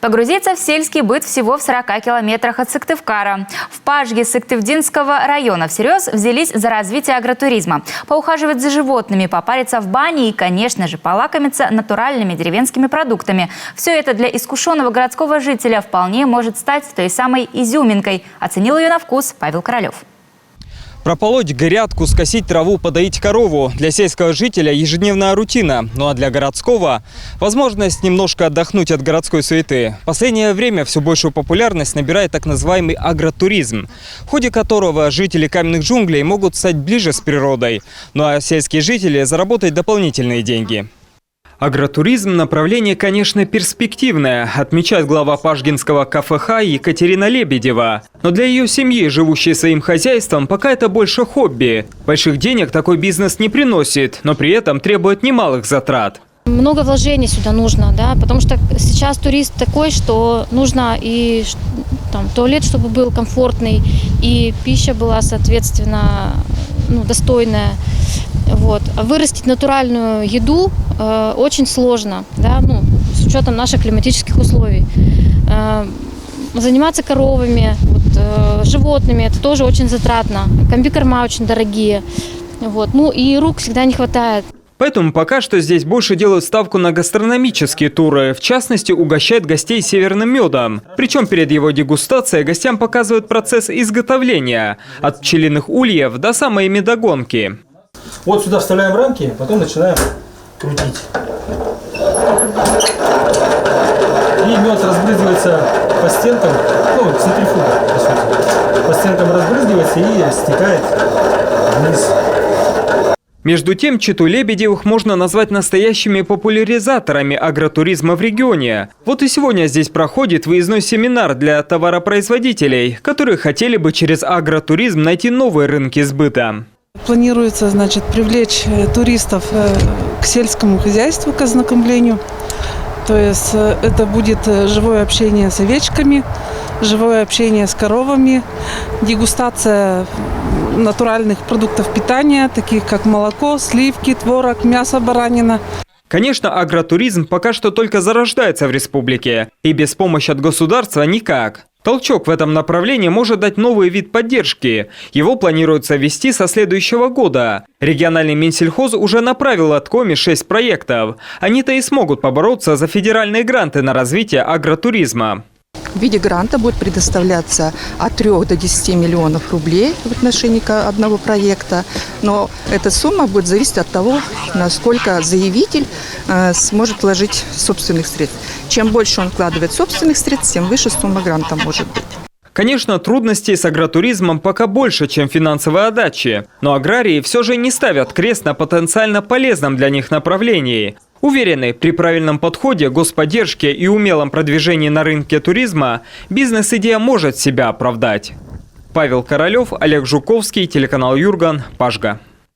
Погрузиться в сельский быт всего в 40 километрах от Сыктывкара. В Пажге Сыктывдинского района всерьез взялись за развитие агротуризма. Поухаживать за животными, попариться в бане и, конечно же, полакомиться натуральными деревенскими продуктами. Все это для искушенного городского жителя вполне может стать той самой изюминкой. Оценил ее на вкус Павел Королев. Прополоть грядку, скосить траву, подоить корову. Для сельского жителя ежедневная рутина. Ну а для городского – возможность немножко отдохнуть от городской суеты. В последнее время все большую популярность набирает так называемый агротуризм, в ходе которого жители каменных джунглей могут стать ближе с природой. Ну а сельские жители заработать дополнительные деньги. Агротуризм – направление, конечно, перспективное, отмечает глава Пажгинского КФХ Екатерина Лебедева. Но для ее семьи, живущей своим хозяйством, пока это больше хобби. Больших денег такой бизнес не приносит, но при этом требует немалых затрат. Много вложений сюда нужно, да, потому что сейчас турист такой, что нужно и там, туалет, чтобы был комфортный, и пища была, соответственно, достойная. Вот. А вырастить натуральную еду очень сложно, да, с учетом наших климатических условий. Заниматься коровами, животными – это тоже очень затратно. Комбикорма очень дорогие. Вот. И рук всегда не хватает. Поэтому пока что здесь больше делают ставку на гастрономические туры. В частности, угощают гостей северным медом. Причем перед его дегустацией гостям показывают процесс изготовления. От пчелиных ульев до самой медогонки. Вот сюда вставляем рамки, потом начинаем крутить. И мед разбрызгивается по стенкам, центрифуга, по сути. По стенкам разбрызгивается и стекает вниз. Между тем, Читу Лебедевых можно назвать настоящими популяризаторами агротуризма в регионе. Вот и сегодня здесь проходит выездной семинар для товаропроизводителей, которые хотели бы через агротуризм найти новые рынки сбыта. Планируется, привлечь туристов к сельскому хозяйству, к ознакомлению. То есть это будет живое общение с овечками, живое общение с коровами, дегустация натуральных продуктов питания, таких как молоко, сливки, творог, мясо, баранина. Конечно, агротуризм пока что только зарождается в республике. И без помощи от государства никак. Толчок в этом направлении может дать новый вид поддержки. Его планируется ввести со следующего года. Региональный Минсельхоз уже направил от Коми 6 проектов. Они-то и смогут побороться за федеральные гранты на развитие агротуризма. В виде гранта будет предоставляться от 3 до 10 миллионов рублей в отношении одного проекта. Но эта сумма будет зависеть от того, насколько заявитель сможет вложить собственных средств. Чем больше он вкладывает собственных средств, тем выше сумма гранта может быть. Конечно, трудностей с агротуризмом пока больше, чем финансовые отдачи. Но аграрии все же не ставят крест на потенциально полезном для них направлении. Уверены, при правильном подходе, господдержке и умелом продвижении на рынке туризма бизнес-идея может себя оправдать. Павел Королев, Олег Жуковский, телеканал Юрган, Пажга.